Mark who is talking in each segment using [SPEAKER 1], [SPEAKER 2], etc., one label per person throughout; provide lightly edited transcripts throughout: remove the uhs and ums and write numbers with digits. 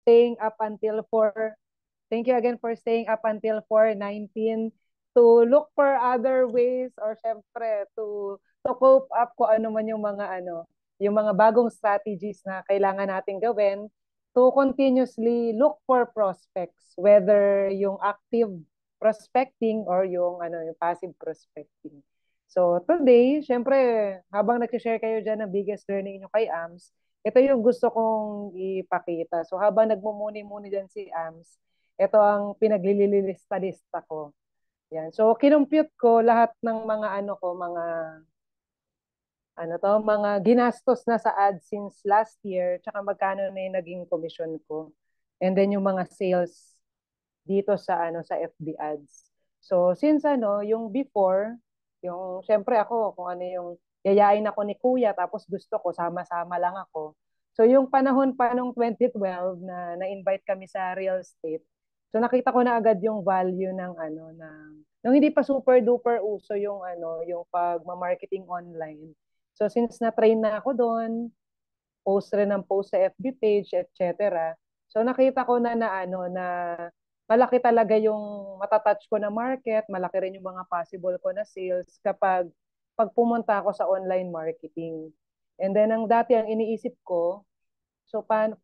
[SPEAKER 1] staying up until 4. Thank you again for staying up until 4:19 to look for other ways or syempre to cope up kung ano man yung mga yung mga bagong strategies na kailangan nating gawin to continuously look for prospects, whether yung active prospecting or yung passive prospecting. So today, syempre, habang nag-share kayo dyan ng biggest learning nyo kay AMS, ito yung gusto kong ipakita. So habang nagmumuni-muni dyan si AMS, ito ang pinaglililista-lista ko. Yan. So kinumpute ko lahat ng mga mga ginastos na sa ads since last year, tsaka magkano na yung naging commission ko. And then yung mga sales dito sa FB ads. So since yung before, yung syempre ako kung ano yung yayain ako ni Kuya tapos gusto ko sama-sama lang ako. So yung panahon pa nung 2012 na na-invite kami sa real estate. So nakita ko na agad yung value ng nung hindi pa super duper uso yung pagma-marketing online. So since na-train na ako doon, post rin ng post sa FB page, etc. So nakita ko na malaki talaga yung matatouch ko na market, malaki rin yung mga possible ko na sales kapag pumunta ako sa online marketing. And then ang dati ang iniisip ko, so pag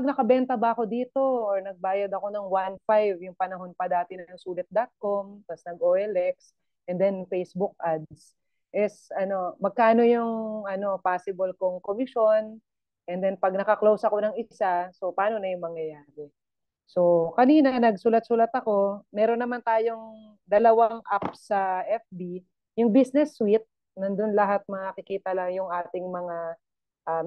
[SPEAKER 1] nakabenta ba ako dito or nagbayad ako ng 1.5 yung panahon pa dati ng sulit.com, tapos nag-OLX, and then Facebook ads, is magkano yung possible kong commission, and then pag naka-close ako ng isa, so paano na yung mangyayari? So, kanina nagsulat-sulat ako, meron naman tayong dalawang app sa FB, yung Business Suite, nandun lahat makikita lang yung ating mga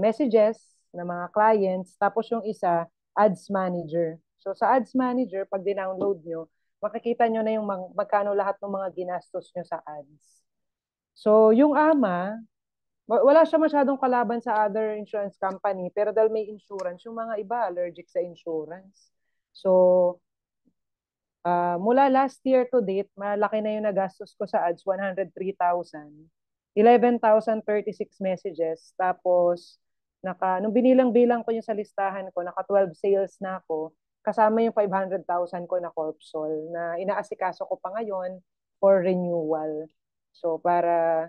[SPEAKER 1] messages ng mga clients, tapos yung isa, Ads Manager. So, sa Ads Manager, pag dinownload nyo, makikita nyo na yung magkano lahat ng mga ginastos nyo sa ads. So, yung AMA, wala siya masyadong kalaban sa other insurance company, pero dahil may insurance, yung mga iba allergic sa insurance. So, mula last year to date, malaki na yung nagastos ko sa ads, 103,000. 11,036 messages. Tapos, nung binilang-bilang ko yung sa listahan ko, naka 12 sales na ako, kasama yung 500,000 ko na Corpsol na inaasikaso ko pa ngayon for renewal. So, para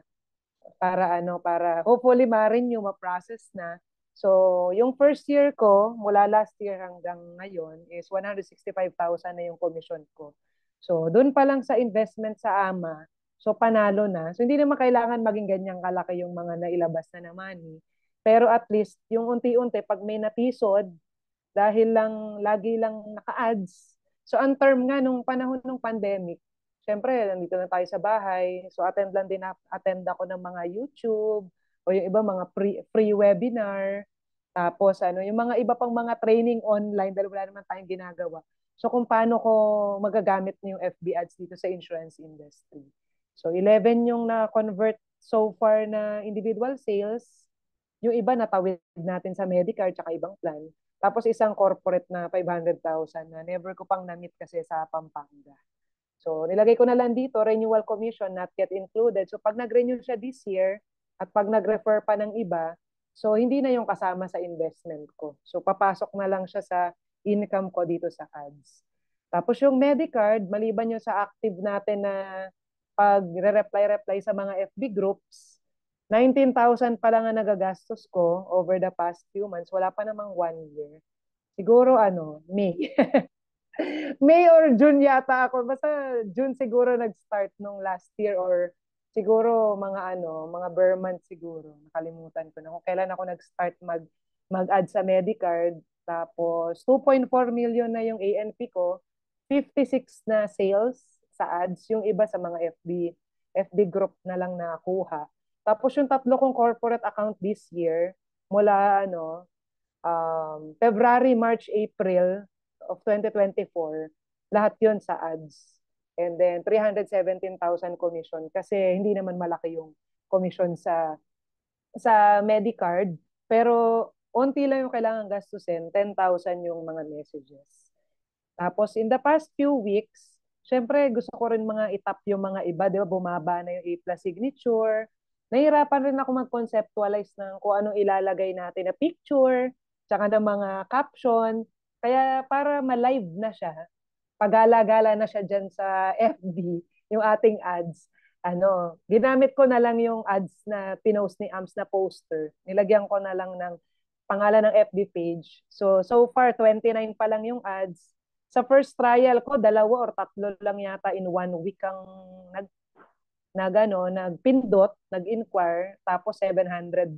[SPEAKER 1] hopefully ma-renew, ma-process na. So, yung first year ko, mula last year hanggang ngayon, is 165,000 na yung commission ko. So, doon pa lang sa investment sa AMA, so panalo na. So, hindi naman kailangan maging ganyang kalaki yung mga nailabas na money. Pero at least, yung unti-unti, pag may natisod, dahil lang, lagi lang naka-ads. So, ang term nga nung panahon ng pandemic, syempre, nandito na tayo sa bahay. So, attend ako ng mga YouTube o yung iba mga free webinar. Tapos, yung mga iba pang mga training online dahil wala naman tayong ginagawa. So, kung paano ko magagamit yung FB ads dito sa insurance industry. So, 11 yung na-convert so far na individual sales. Yung iba natawid natin sa Medicare tsaka ibang plan. Tapos isang corporate na 500,000 na never ko pang na-meet kasi sa Pampanga. So, nilagay ko na lang dito, renewal commission not yet included. So, pag nag-renew siya this year at pag nag-refer pa ng iba, so hindi na yung kasama sa investment ko. So, papasok na lang siya sa income ko dito sa ads. Tapos yung Medicard, maliban yung sa active natin na pag reply sa mga FB groups, 19,000 pa lang ang nagagastos ko over the past few months. Wala pa namang 1 year. Siguro May. May or June yata ako. Basta June siguro nag-start nung last year or siguro mga bare months siguro. Nakalimutan ko na kung kailan ako nag-start mag-add sa Medicard. Tapos 2.4 million na yung ANP ko. 56 na sales sa ads. Yung iba sa mga FB group na lang nakuha. Tapos yung tatlo kong corporate account this year, mula February, March, April of 2024, lahat yun sa ads. And then 317,000 commission kasi hindi naman malaki yung commission sa Medicard. Pero onti lang yung kailangan gastusin, 10,000 yung mga messages. Tapos in the past few weeks, syempre gusto ko rin mga itap yung mga iba, di ba? Bumaba na yung A+ signature. Nahirapan rin ako mag-conceptualize ng kung anong ilalagay natin na picture, tsaka ng mga caption. Kaya para ma-live na siya, pagala-gala na siya dyan sa FB, yung ating ads, ginamit ko na lang yung ads na pinost ni AMS na poster. Nilagyan ko na lang ng pangalan ng FB page. So far, 29 pa lang yung ads. Sa first trial ko, 2 or 3 lang yata in 1 week ang nagpindot, nag-inquire, tapos 700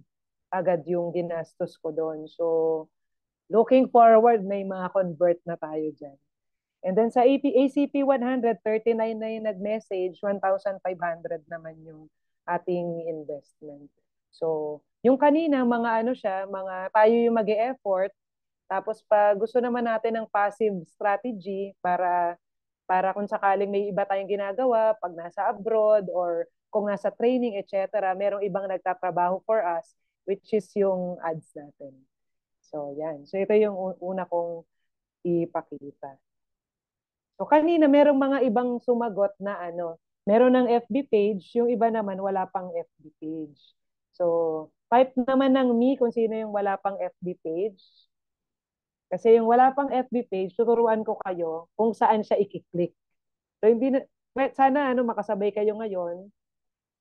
[SPEAKER 1] agad yung ginastos ko doon. So, looking forward, may mga convert na tayo dyan. And then sa ACP 100, 39 na yung nag-message, 1,500 naman yung ating investment. So, yung kanina, mga siya, mga tayo yung mag-e-effort. Tapos pag gusto naman natin ng passive strategy para kung sakaling may iba tayong ginagawa, pag nasa abroad or kung nasa training, etc., merong ibang nagtatrabaho for us, which is yung ads natin. So, yan. So, ito yung una kong ipakita. So kanina merong mga ibang sumagot na meron ng FB page, yung iba naman wala pang FB page. So type naman ng me kung sino yung wala pang FB page. Kasi yung wala pang FB page, tuturuan ko kayo kung saan siya i-click. So hindi na, sana makasabay kayo ngayon.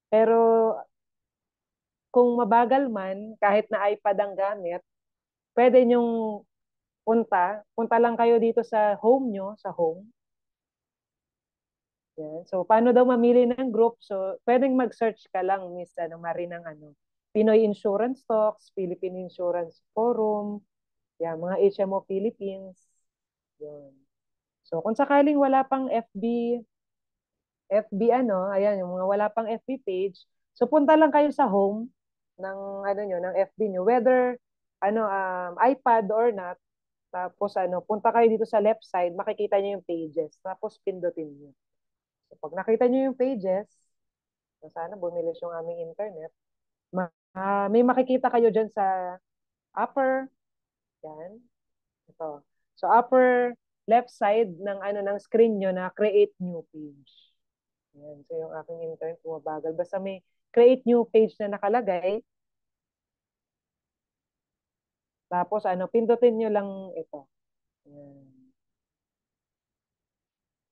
[SPEAKER 1] Pero kung mabagal man, kahit na iPad ang gamit, pwede nyong punta lang kayo dito sa home nyo, sa home. Yan. So, paano daw mamili ng group? So, pwedeng mag-search ka lang, Miss Marie, ng Pinoy Insurance Talks, Philippine Insurance Forum, yan, mga HMO Philippines. Yun. So, kung sakaling wala pang ayan, yung mga wala pang FB page, so punta lang kayo sa home ng ng FB nyo, whether iPad or not. Tapos punta kayo dito sa left side, makikita niyo yung pages. Tapos pindutin niyo. So, pag nakita niyo yung pages, so sana bumilis yung aming internet, may makikita kayo dyan sa upper, yan, ito. So upper left side ng ng screen nyo na create new page. Yan. So yung aking internet bumabagal. Basta may create new page na nakalagay. Tapos pindutin nyo lang ito. Yan.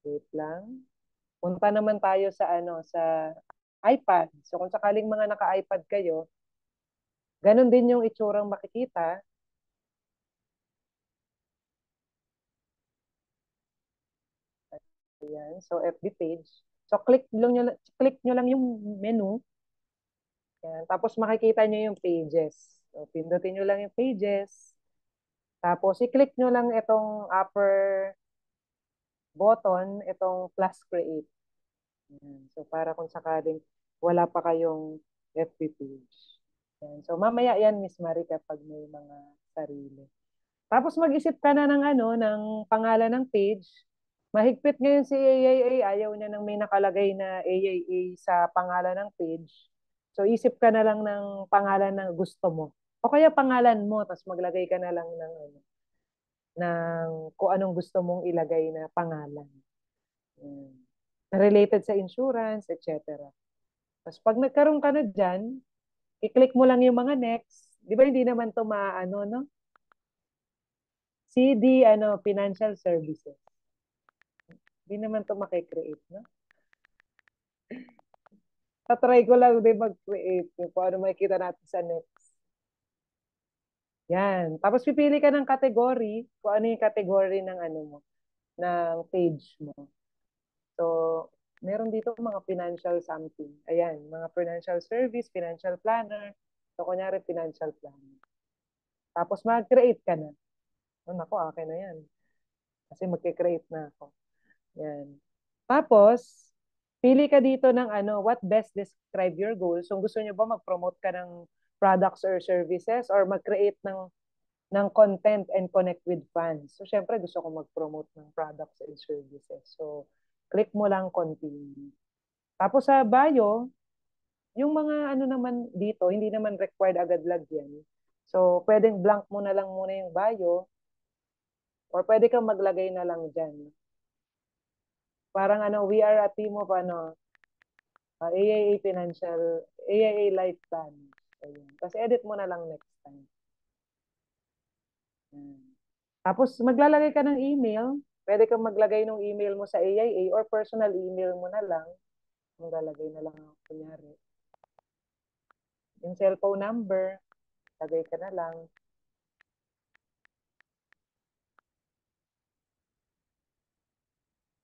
[SPEAKER 1] Wait lang. Punta naman tayo sa sa iPad. So kung sakaling mga naka-iPad kayo, ganun din yung itsurang makikita. Ayan. So FB page. So click nyo lang yung menu. Yan. Tapos makikita nyo yung pages. So pindutin nyo lang yung pages. Tapos i-click nyo lang itong upper button, itong plus create. Yan. So para kung sakaling wala pa kayong FB page. Yan. So mamaya yan, Miss Marie, kapag may mga sarili. Tapos mag-isip ka na ng ng pangalan ng page. Mahigpit ngayon si AAA, ayaw niya nang may nakalagay na AAA sa pangalan ng page. So isip ka na lang ng pangalan na gusto mo. O kaya pangalan mo, tapos maglagay ka na lang ng kung anong gusto mong ilagay na pangalan. Hmm. Related sa insurance, etc. Tapos pag nagkaroon ka na dyan, i-click mo lang yung mga next. Di ba hindi naman to maano, no? CD, financial services. Hindi naman to makikreate, no? Tatry ko lang din mag-create kung ano makikita natin sa next. Yan. Tapos pipili ka ng category, kung ano yung category ng mo, ng page mo. So, meron dito mga financial something. Ayan, mga financial service, financial planner. So, kunyari, financial planner. Tapos mag-create ka na. Oh, naku, akin na yan. Kasi mag-create na ako. Yan. Tapos, pili ka dito ng what best describe your goals. So, gusto nyo ba mag-promote ka ng products or services or mag-create ng content and connect with fans. So, syempre, gusto ko mag-promote ng products and services. So, click mo lang continue. Tapos sa bio, yung mga naman dito, hindi naman required agad lagyan. So, pwedeng blank mo na lang muna yung bio or pwede kang maglagay na lang dyan. Parang we are a team of AIA Financial, AIA Life Plan. Ayun. Tapos edit mo na lang next time. Hmm. Tapos maglalagay ka ng email. Pwede kang maglagay ng email mo sa AIA or personal email mo na lang. Maglalagay na lang ako, kunyari. Yung cellphone number, lagay ka na lang.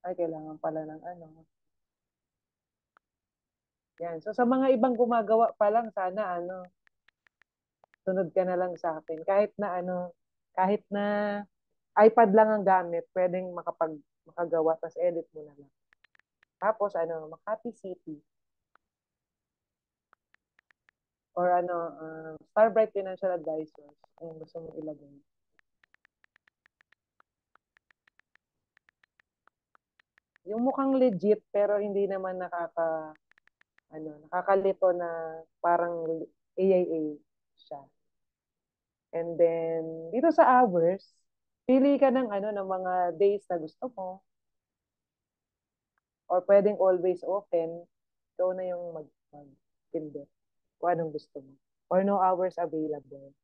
[SPEAKER 1] Ay, kailangan pala ng ano. Yan. So, sa mga ibang gumagawa pa lang, sana ano, sunod ka na lang sa akin. Kahit na iPad lang ang gamit, pwedeng makagawa, tapos edit mo na lang. Tapos, ano, Makati City. Or ano, Starbright Financial Advisors. Kung gusto mong ilagay. Yung mukhang legit, pero hindi naman nakakalito na parang AIA siya. And then, dito sa hours, pili ka ng mga days na gusto mo, or pwedeng always open, ikaw na yung mag-pindot kung anong gusto mo. Or no hours available.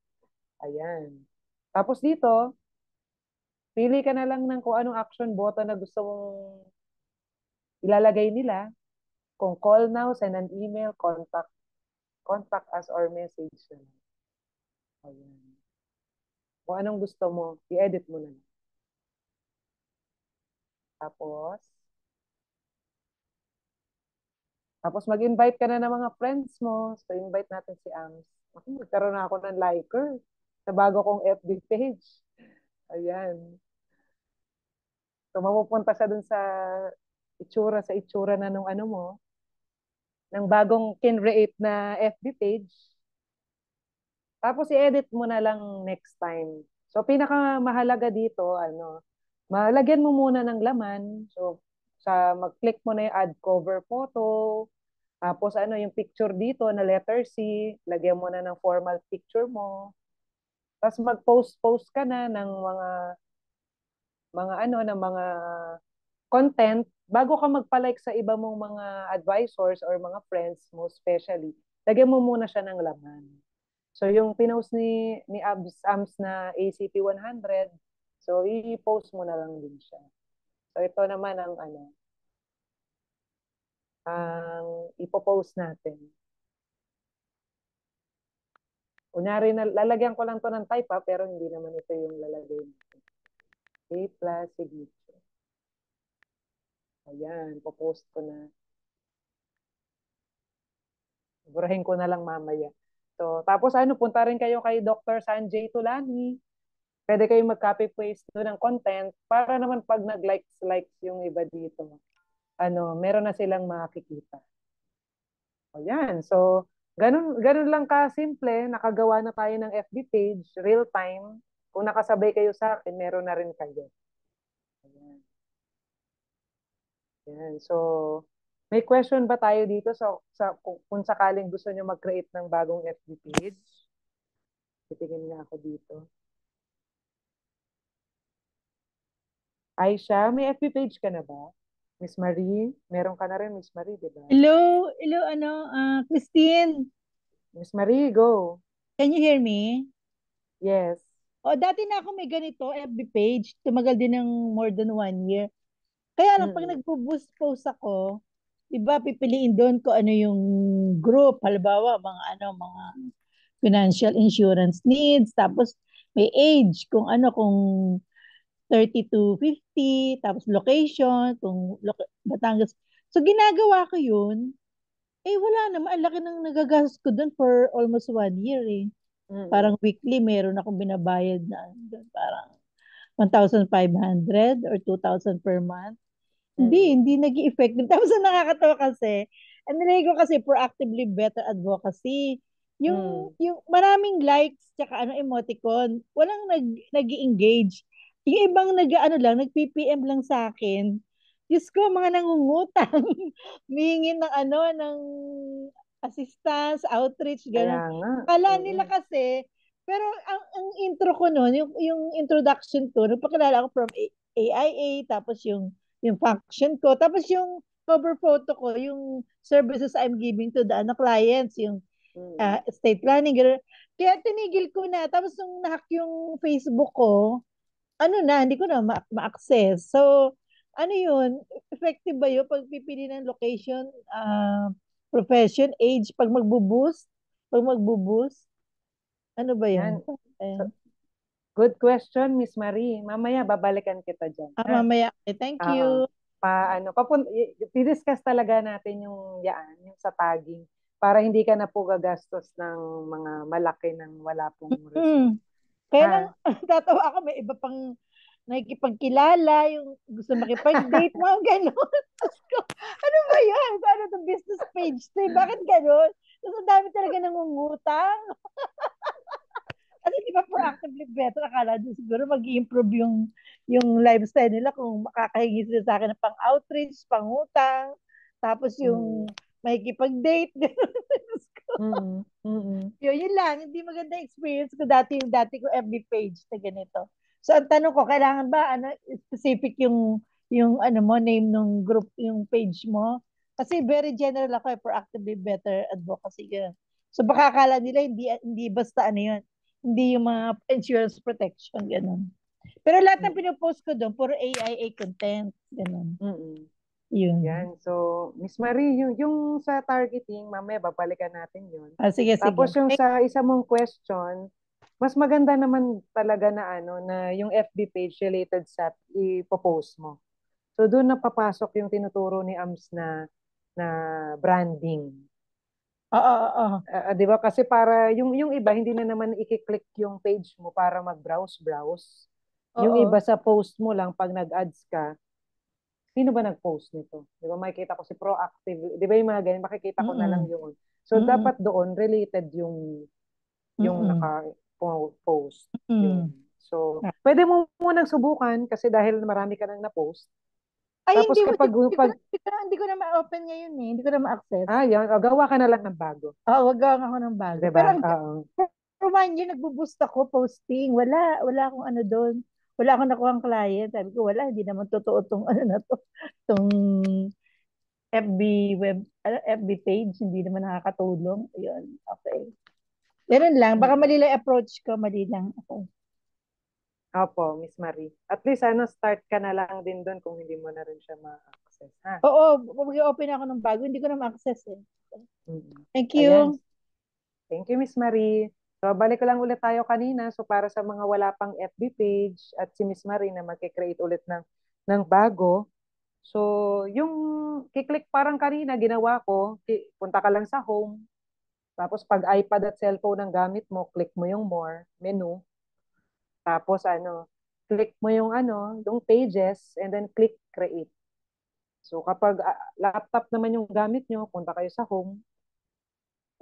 [SPEAKER 1] Ayan. Tapos dito, pili ka na lang ng kung anong action button na gusto mong ilalagay nila. Kung call now, send an email, contact us or message na lang. Ayan. Kung anong gusto mo, i-edit mo na lang. Tapos, tapos mag-invite ka na ng mga friends mo. So, invite natin si Ams. Ako, magkaroon na ako ng liker sa bago kong FB page. Ayan. So, mapupunta siya dun sa itsura na nung ano mo, ng bagong kinreate na FB page. Tapos, i-edit mo na lang next time. So, pinakamahalaga dito, malagyan mo muna ng laman. So, mag-click mo na yung add cover photo. Tapos, yung picture dito na letter C, lagyan mo na ng formal picture mo. Tapos, mag-post ka na ng mga content bago ka magpa-like sa iba mong mga advisors or mga friends mo especially. Lagyan mo muna siya ng laman. So, yung pinost ni Ams na ACP 100, so, i-post mo na lang din siya. So, ito naman ang ipopost natin. Kunyari, lalagyan ko lang to ng type pero hindi naman ito yung lalagay natin. A plus signature. Ayan, popost ko na. Burahin ko na lang mamaya. So, tapos punta rin kayo kay Dr. Sanjay Tulani. Pwede kayong mag-copy-paste doon ng content para naman pag nag-likes yung iba dito, meron na silang makikita. Ayan, so, ganun lang ka-simple. Nakagawa na tayo ng FB page, real time. Kung nakasabay kayo sa akin, meron na rin kayo. Ayan. Ayan. So, may question ba tayo dito kung sakaling gusto nyo mag-create ng bagong FB page? Titingin nga ako dito. Aisha, may FB page ka na ba? Miss Marie? Meron ka na rin, Miss Marie, di ba?
[SPEAKER 2] Hello, hello, Christine,
[SPEAKER 1] Miss Marie, go.
[SPEAKER 2] can you hear me?
[SPEAKER 1] Yes.
[SPEAKER 2] O, dati na ako may ganito, FB page, tumagal din ng more than 1 year. Kaya lang, pag
[SPEAKER 1] Mm-mm.
[SPEAKER 2] nagpo-boost post ako, iba, pipiliin doon ko ano yung group, halimbawa, mga financial insurance needs, tapos may age, kung 30 to 50, tapos location, Batangas. So, ginagawa ko yun, wala naman, ang laki ng nagagastos ko doon for almost 1 year eh.
[SPEAKER 1] Mm-mm.
[SPEAKER 2] Parang weekly, meron akong binabayad na parang 1,500 or 2,000 per month. Hindi,
[SPEAKER 1] Mm-mm.
[SPEAKER 2] hindi naging effective. Tapos ang nakakatawa kasi, ang nilagay ko kasi proactively better advocacy.
[SPEAKER 1] Mm.
[SPEAKER 2] Yung maraming likes, tsaka emoticon, walang nag-engage. Yung ibang nag-PPM lang sa akin. Diyos ko, mga nangungutang. Humingi ng assistance, outreach,
[SPEAKER 1] Kaya
[SPEAKER 2] gano'n.
[SPEAKER 1] nga.
[SPEAKER 2] Kala nila
[SPEAKER 1] Mm-mm.
[SPEAKER 2] kasi, pero ang intro ko noon, yung introduction ko, nagpakilala ko from AIA, tapos yung function ko, tapos yung cover photo ko, yung services I'm giving to the clients, yung
[SPEAKER 1] Mm-mm.
[SPEAKER 2] estate planning, gano'n. Kaya tinigil ko na. Tapos nung nahack yung Facebook ko, ano na, hindi ko na ma-access. So, ano yun? Effective ba yun pag pipili ng location, profession, age, pag magbo-boost, ano ba yun?
[SPEAKER 1] Yan. So, good question, Miss Marie. Mamaya babalikan kita dyan. Ha?
[SPEAKER 2] Mamaya. Okay, thank
[SPEAKER 1] Oo.
[SPEAKER 2] you.
[SPEAKER 1] I-discuss talaga natin yung yaan, yung sa tagging para hindi ka na po gagastos ng mga malaki ng wala pong result.
[SPEAKER 2] Hmm. Kaya lang,
[SPEAKER 1] Ha?
[SPEAKER 2] tatawa ako, may iba pang nakikipagkilala, yung gusto makipag-date, mga ganon. Tapos ko, ano ba yan? Paano itong business page to? Bakit ganon? Tapos ang dami talaga nangungutang. Kasi di ba proactively better, akala din siguro mag-improve yung lifestyle nila kung makakahingi sila sa akin ng pang-outreach, pang-utang, tapos
[SPEAKER 1] Mm.
[SPEAKER 2] yung makikipag-date, gano'n. Diyos ko.
[SPEAKER 1] Mm. Mm.
[SPEAKER 2] Yun lang, hindi maganda experience ko dati yung dati ko FB page na ganito. So ang tanong ko, kailangan ba ano specific yung ano mo name ng group yung page mo? Kasi very general ako, proactively better advocacy ganun. So baka akala nila hindi basta ano yun, hindi yung mga insurance protection ganun. Pero lahat ng
[SPEAKER 1] Mm.
[SPEAKER 2] pinopost ko doon puro AIA content ganun.
[SPEAKER 1] Mm.
[SPEAKER 2] Yun.
[SPEAKER 1] Yan. So, Miss Marie, yung sa targeting, mamaya babalikan natin yun.
[SPEAKER 2] Sige, sige.
[SPEAKER 1] Tapos yung sa isa mong question, mas maganda naman talaga na ano na yung FB page related sa ipopost mo. So doon na papasok yung tinuturo ni AMS na branding.
[SPEAKER 2] Oo, oo.
[SPEAKER 1] 'Di ba? Kasi para yung iba hindi na naman i-click yung page mo para mag-browse-browse. Yung
[SPEAKER 2] Oo.
[SPEAKER 1] iba sa post mo lang pag nag-ads ka, sino ba nag-post nito? 'Di ba makikita ko si Proactive, 'di ba yung mga ganyan, makikita ko na lang
[SPEAKER 2] Mm-mm.
[SPEAKER 1] yun. So
[SPEAKER 2] Mm-mm.
[SPEAKER 1] dapat doon related yung
[SPEAKER 2] Mm-mm.
[SPEAKER 1] naka-post. Yun.
[SPEAKER 2] Mm.
[SPEAKER 1] So, pwede mo munang subukan kasi dahil marami ka nang na-post.
[SPEAKER 2] Ay,
[SPEAKER 1] Tapos kapag
[SPEAKER 2] hindi ko na ma-open ngayon eh. Hindi ko na ma-access.
[SPEAKER 1] yan, gawa ka na lang ng bago.
[SPEAKER 2] Oo, wag gawin ako ng bago.
[SPEAKER 1] 'Di ba?
[SPEAKER 2] Pero
[SPEAKER 1] Oo.
[SPEAKER 2] remind you, nagbo-boost ako, posting. Wala akong ano doon. Wala akong nakuha ng client. Sabi ko, wala, hindi naman totoo tong ano na to. Tong FB FB page, hindi naman nakakatulong. Ayun, okay. Ganun lang. Baka
[SPEAKER 1] Mm.
[SPEAKER 2] mali lang approach ko, mali lang. Okay.
[SPEAKER 1] Opo, Miss Marie. At least ano, start ka na lang din doon kung hindi mo na rin siya ma-access, ha?
[SPEAKER 2] Oo, mag-open ako ng bago. Hindi ko na ma-access eh.
[SPEAKER 1] Mm.
[SPEAKER 2] Thank
[SPEAKER 1] Ayan.
[SPEAKER 2] you.
[SPEAKER 1] Thank you, Miss Marie. So, balik ko lang ulit tayo kanina. So, para sa mga wala pang FB page at si Miss Marie na magkikreate ulit ng bago. So, yung kiklik parang kanina, ginawa ko, punta ka lang sa home. Tapos, pag iPad at cellphone ang gamit mo, click mo yung more, menu. Tapos, ano, click mo yung yung pages, and then click create. So, kapag laptop naman yung gamit nyo, punta kayo sa home,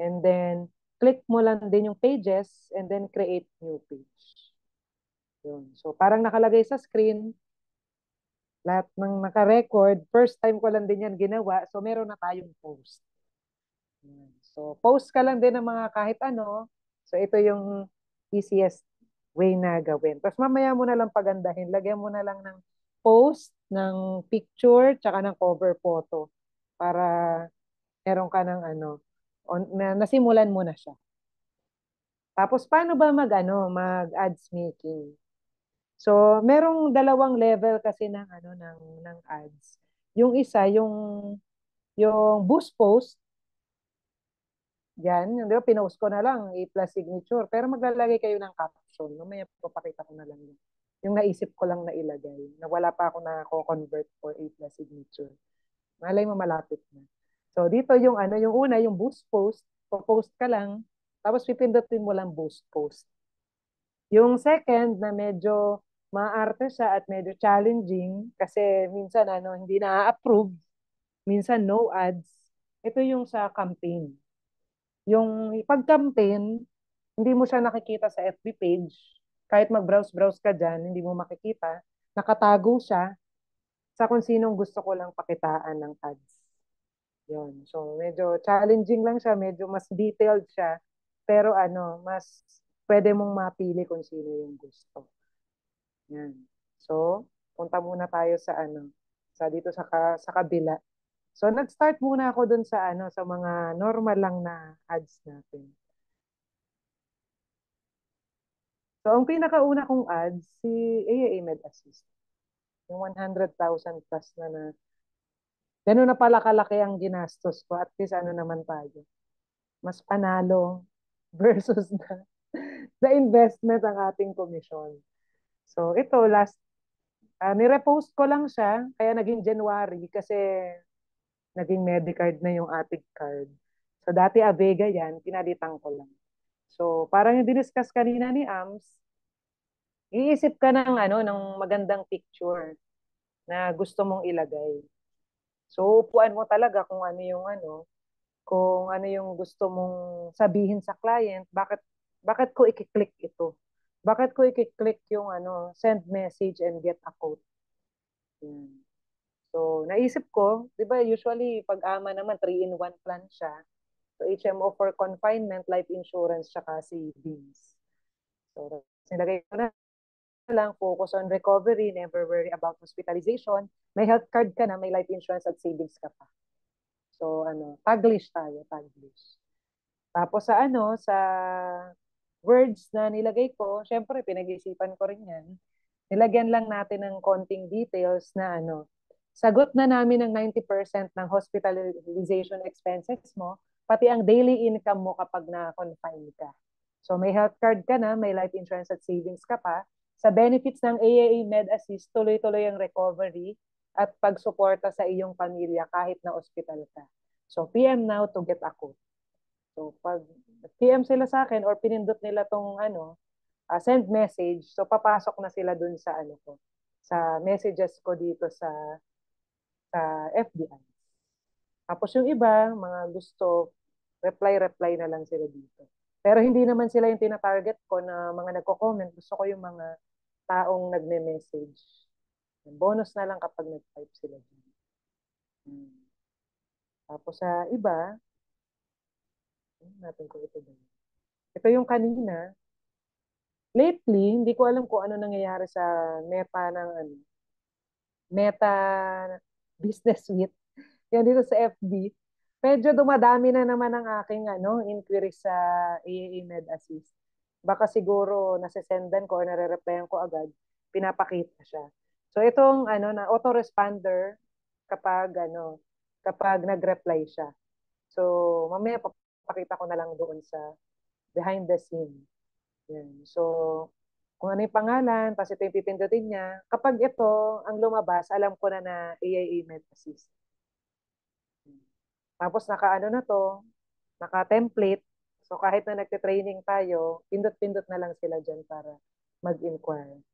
[SPEAKER 1] and then, click mo lang din yung pages, and then create new page. Yun. So, parang nakalagay sa screen, lahat ng naka-record, first time ko lang din yan ginawa, so meron na tayong post. Yan. So, post ka lang din ng mga kahit ano. So, ito yung easiest way na gawin. Tapos mamaya mo na lang pagandahin. Lagyan mo na lang ng post, ng picture, tsaka ng cover photo para meron ka ng nasimulan mo na siya. Tapos, paano ba mag ads making? So, merong dalawang level kasi ng ads. Yung isa, yung boost post, yan, di ba, pinost ko na lang, i-plus signature. Pero maglalagay kayo ng caption. Mamaya papakita ko na lang yun. Yung naisip ko lang na ilagay, na wala pa ako na-convert for A+ signature. Malay mo malapit na. So, dito yung una, yung boost post, post ka lang, tapos pipindutin mo lang boost post. Yung second na medyo maarte siya at medyo challenging kasi minsan hindi na-approve, minsan no ads. Ito yung sa campaign. Yung pag-campaign, hindi mo siya nakikita sa FB page. Kahit mag-browse-browse ka dyan, hindi mo makikita. Nakatago siya sa kung sinong gusto ko lang pakitaan ng ads. Yun. So, medyo challenging lang siya, medyo mas detailed siya. Pero mas pwede mong mapili kung sino yung gusto. Yan. So, punta muna tayo sa dito sa kabila. So, nag-start muna ako dun sa mga normal lang na ads natin. So, ang pinakauna kong ads, si AAA Med Assist. Yung 100,000 plus na gano'n na pala kalaki ang ginastos ko. At least ano naman tayo, mas panalo versus the investment ang ating komisyon. So, ito, nirepost ko lang siya, kaya naging January kasi naging Medicard na yung ating card. So, dati Avega yan, pinalitan ko lang. So, parang yung diniscuss kanina ni Ams, iisip ka ng, ng magandang picture na gusto mong ilagay. So, upuan mo talaga kung ano yung gusto mong sabihin sa client, bakit ko i-click ito? Bakit ko i-click yung send message and get a quote? Yan. So, naisip ko, 'di ba usually pag AMA naman 3-in-1 plan siya. So, HMO for confinement, life insurance, tsaka savings. So, nilagay ko na lang, focus on recovery, never worry about hospitalization. May health card ka na, may life insurance at savings ka pa. So, taglish tayo, taglish. Tapos sa words na nilagay ko, syempre pinag-isipan ko rin yan. Nilagyan lang natin ng konting details na sagot na namin ng 90% ng hospitalization expenses mo, pati ang daily income mo kapag na-confine ka. So may health card ka na, may life insurance at savings ka pa. Sa benefits ng AAA Med Assist, tuloy-tuloy ang recovery at pagsuporta sa iyong pamilya kahit na ospital ka. So PM now to get a quote. So pag PM sila sa akin or pinindot nila tong send message, so papasok na sila dun sa ko, sa messages ko dito sa FBI. Tapos yung iba, mga gusto, reply na lang sila dito. Pero hindi naman sila yung tina-target ko na mga nagko-comment. Gusto ko yung mga taong nagme-message. Bonus na lang kapag nag-type sila dyan. Tapos sa iba, natin ko ito din. Ito yung kanina. Lately, hindi ko alam kung ano nangyayari sa meta ng Meta Business Suite. Yan dito sa FB. Medyo dumadami na naman ang aking inquiry sa AAA Med Assist. Baka siguro nasesendan ko o nare-replyan ko agad, pinapakita siya. So itong na autoresponder kapag nag-reply siya. So mamaya papakita ko na lang doon sa behind the scene. Yan. So kung ano yung pangalan, tapos ito yung pipindutin niya. Kapag ito ang lumabas, alam ko na AAA Med Assist. Tapos na to, naka-template. So kahit na nagte-training tayo, pindot-pindot na lang sila dyan para mag-inquire.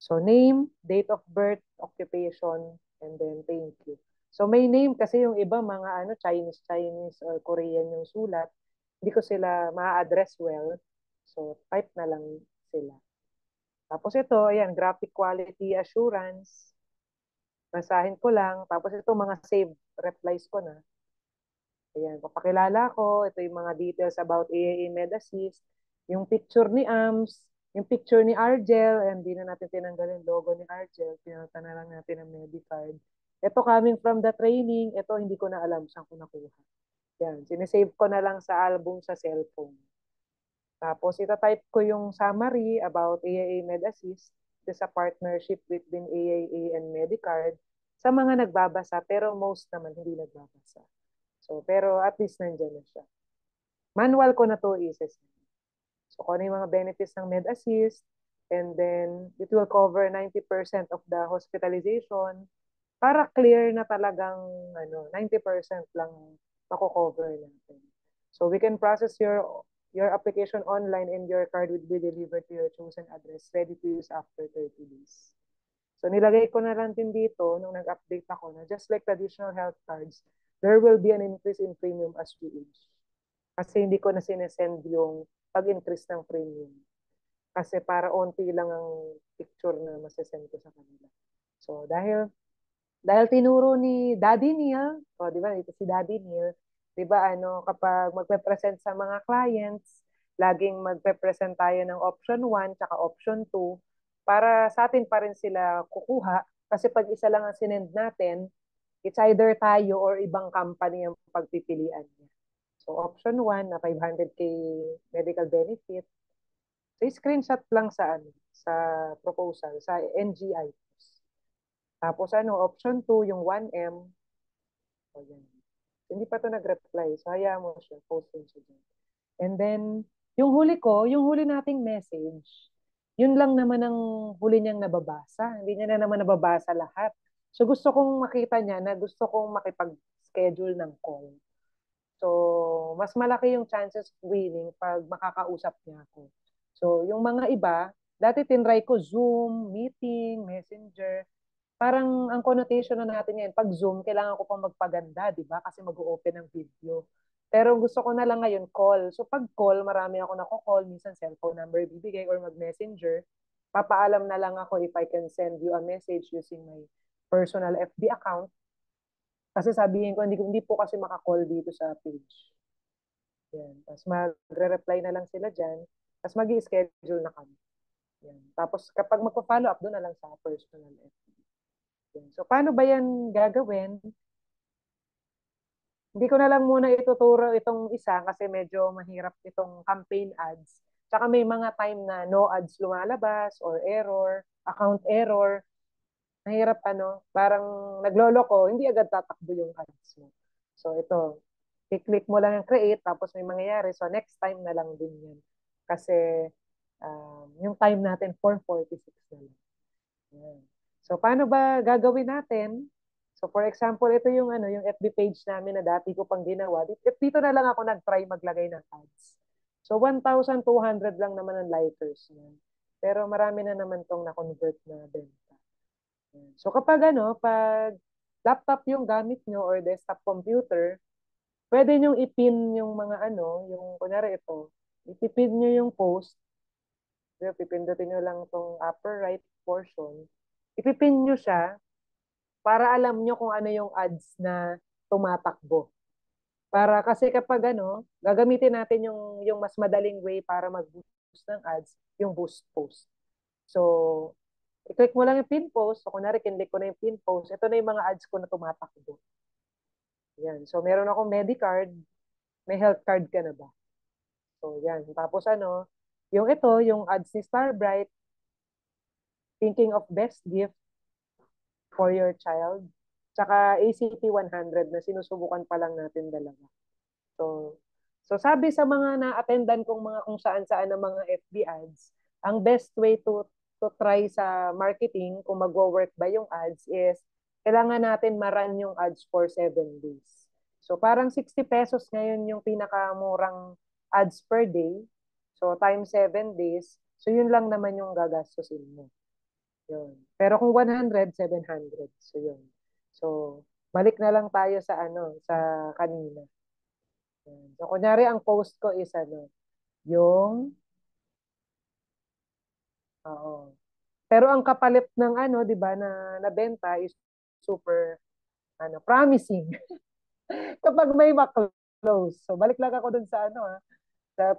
[SPEAKER 1] So name, date of birth, occupation, and then thank you. So may name kasi yung iba mga Chinese or Korean yung sulat. Hindi ko sila ma-address well. So type na lang sila. Tapos ito, ayan, graphic quality assurance. Basahin ko lang. Tapos ito mga saved replies ko na. Ayan, papakilala ko. Ito yung mga details about AAA Med Assist. Yung picture ni AMS, yung picture ni Argel, hindi na natin tinanggal yung logo ni Argel. Pinunta na lang natin ang Medicard. Ito coming from the training, ito hindi ko na alam saan ko nakuha. Yan, sinesave ko na lang sa album sa cellphone. Tapos itatype ko yung summary about AAA Med Assist. Ito sa partnership between AAA and Medicard sa mga nagbabasa, pero most naman hindi nagbabasa. So, pero at least nandiyan na siya. Manual ko na to isis. So, kung ano yung mga benefits ng Med Assist, and then it will cover 90% of the hospitalization para clear na talagang 90% lang mako-cover natin. So, we can process your application online and your card will be delivered to your chosen address, ready to use after 30 days. So nilagay ko na lang din dito nung nag-update ako na just like traditional health cards, there will be an increase in premium as we age. Kasi hindi ko na sinesend yung pag-increase ng premium. Kasi para onti lang ang picture na masesend ko sa kanila. So dahil tinuro ni Daddy Neil, di ba, ito si Daddy Neil, di ba, kapag magpe-present sa mga clients, laging magpe-present tayo ng option 1 tsaka option 2 para sa atin pa rin sila kukuha kasi pag isa lang ang sinend natin, it's either tayo or ibang company ang pagpipilian niya. So option 1 na 500k medical benefit, So, screenshot lang sa ano, sa proposal, sa NGI. Tapos ano, option 2, yung 1M. O yan. Hindi pa to nag-reply. So, hayaan mo siya. Post din siya dyan. And then, yung huli nating message, yun lang naman ang huli niyang nababasa. Hindi niya na naman nababasa lahat. So, gusto kong makita niya na gusto kong makipag-schedule ng call. So, mas malaki yung chances of winning pag makakausap niya ako. So, yung mga iba, dati tinry ko Zoom, meeting, Messenger. Parang ang connotation na natin ngayon, pag Zoom, kailangan ko pang magpaganda, di ba? Kasi mag-open ng video. Pero gusto ko na lang ngayon call. So pag call, marami ako nako-call, minsan cellphone number bibigay or mag-messenger. Papaalam na lang ako if I can send you a message using my personal FB account. Kasi sabihin ko, hindi po kasi maka-call dito sa page. Yan. Tapos magre-reply na lang sila dyan. Tapos mag-i-schedule na kami. Yan. Tapos kapag magpa-follow up, doon na lang sa personal FB. Yan. So paano ba yan gagawin? Hindi ko na lang muna ituturo itong isa kasi medyo mahirap itong campaign ads. Tsaka may mga time na no ads lumalabas or error, account error. Mahirap ano, parang nagloloko, hindi agad tatakbo yung ads mo. So ito, i-click mo lang yung create tapos may mangyayari. So next time na lang din yan. Kasi yung time natin 4:46 na lang. Yan. So paano ba gagawin natin? So for example, ito yung ano, yung FB page namin na dati ko pang ginawa. Dito na lang ako nag-try maglagay ng ads. So 1,200 lang naman ang likers niyan. Pero marami na naman tong na-convert na benta. So kapag ano, pag laptop yung gamit nyo or desktop computer, pwede nyo ipin yung mga ano, yung kunyari ito, ipipin nyo yung post, pipindutin nyo lang tong upper right portion, ipipin nyo siya para alam nyo kung ano yung ads na tumatakbo. Para kasi kapag ano, gagamitin natin yung mas madaling way para mag-boost ng ads, yung boost post. So, i-click mo lang yung pin post. So, kunwari, kinlik ko na yung pin post. Ito na yung mga ads ko na tumatakbo. Yan. So, meron akong Medicard. May health card ka na ba? So, yan. Tapos ano, yung ito, yung ads ni Starbright, thinking of best gift for your child. Tsaka ACT 100 na sinusubukan pa lang natin dalawa. So, so sabi sa mga na-attendan kong mga kung saan-saan ng mga FB ads, ang best way to try sa marketing kung magwo-work ba yung ads is kailangan natin ma-run yung ads for 7 days. So parang 60 pesos ngayon yung pinakamurang ads per day. So times 7 days, so yun lang naman yung gagastusin mo. Yun. Pero kung 100, 700. So yun. So balik na lang tayo sa ano, sa kanina. So, kunyari, ang post ko is ano, yung, oo. Pero ang kapalit ng ano, di ba, na nabenta is super, ano, promising. Kapag may ma-close. So, balik lang ako dun sa ano, sa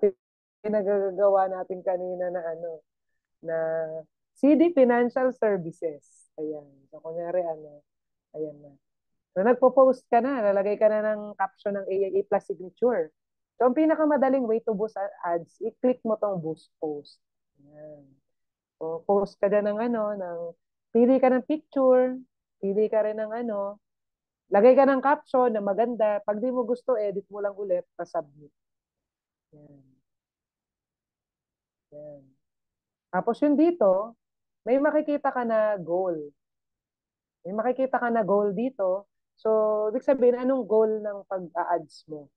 [SPEAKER 1] pinagagawa natin kanina na ano, na CD Financial Services. Ayan. So, kunyari, ano, ayan na. So, nagpo-post ka na, lalagay ka na ng caption ng AIA plus signature. So, ang pinakamadaling way to boost ads, i-click mo tong boost post. Yan. So, post ka dyan ng ano, pili ka ng picture, pili ka rin ng ano, lagay ka ng caption na maganda. Pag di mo gusto, edit mo lang ulit, pa-submit. Yan. Yan. Tapos yung dito, may makikita ka na goal. May makikita ka na goal dito. So, ibig sabihin, anong goal ng pag-ads mo?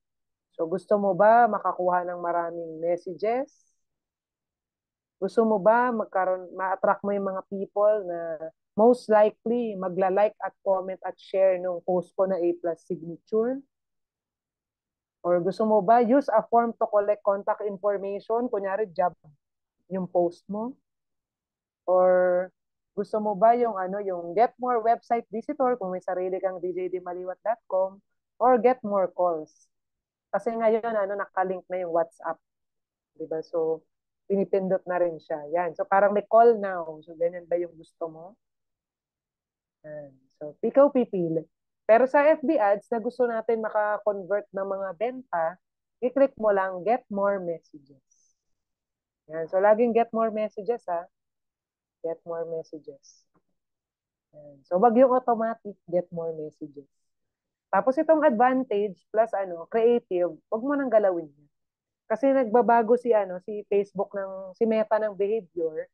[SPEAKER 1] So, gusto mo ba makakuha ng maraming messages? Gusto mo ba ma-attract mo yung mga people na most likely magla-like at comment at share nung post ko na A+ signature? Or gusto mo ba use a form to collect contact information? Kunyari, job yung post mo? Or gusto mo ba yung ano, yung get more website visitor kung may sarili kang djdmaliwat.com or get more calls? Kasi ngayon ano nakalink na yung WhatsApp, 'di ba? So pinipindot na rin siya. Yan. So parang may call now. So ganyan ba yung gusto mo? Yan. So ikaw pipili. Pero sa FB ads na gusto natin maka-convert ng mga benta, i-click mo lang get more messages. Yan. So, laging get more messages, ha? Get more messages. Yan. So, wag yung automatic, get more messages. Tapos itong advantage plus creative, wag mo nang galawin yan. Kasi nagbabago si Facebook si Meta ng behavior.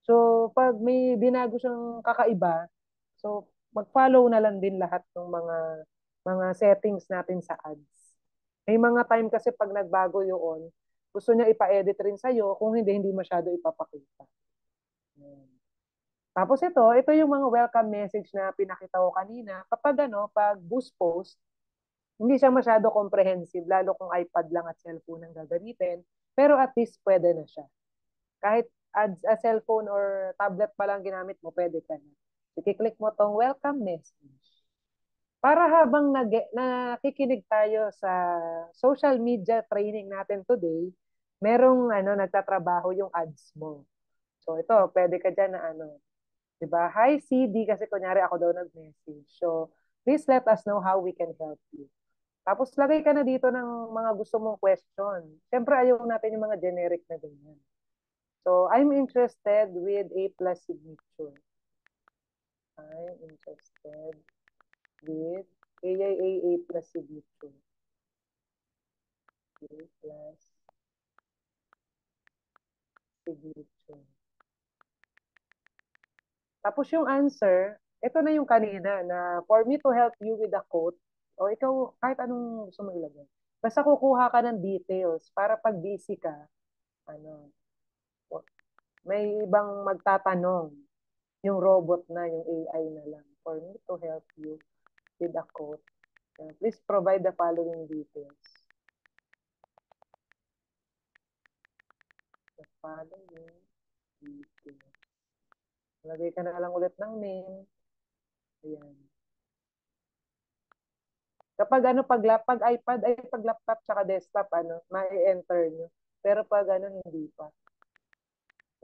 [SPEAKER 1] So, pag may binago siyang kakaiba, so mag-follow na lang din lahat ng mga settings natin sa ads. May mga time kasi pag nagbago yun, gusto niya ipa-edit rin sa'yo, kung hindi masyado ipapakita. Tapos ito yung mga welcome message na pinakita ko kanina. Pag boost post, hindi siya masyado comprehensive, lalo kung iPad lang at cellphone ang gagamitin. Pero at least pwede na siya. Kahit ads a cellphone or tablet pa lang ginamit mo, pwede ka na. I-click mo tong welcome message. Para habang nakikinig tayo sa social media training natin today, merong nagtatrabaho yung ads mo. So ito, pwede ka dyan na 'di ba? Hi CD kasi kunyari ako daw nag-message. So please let us know how we can help you. Tapos lagay ka na dito ng mga gusto mong question. Siyempre ayaw natin yung mga generic na ganyan. So I'm interested with A plus signature. I'm interested with A plus signature. A plus signature. Tapos yung answer, ito na yung kanina na for me to help you with the quote, o ikaw kahit anong gusto mo ilagay. Basta kukuha ka ng details para pag busy ka, ano, may ibang magtatanong, yung robot na, yung AI na lang. For me to help you with the quote, please provide the following details. The following details. Lagay ka na lang ulit ng name. Ayan. Kapag pag iPad ay pag laptop tsaka desktop ma-enter nyo. Pero pag hindi pa.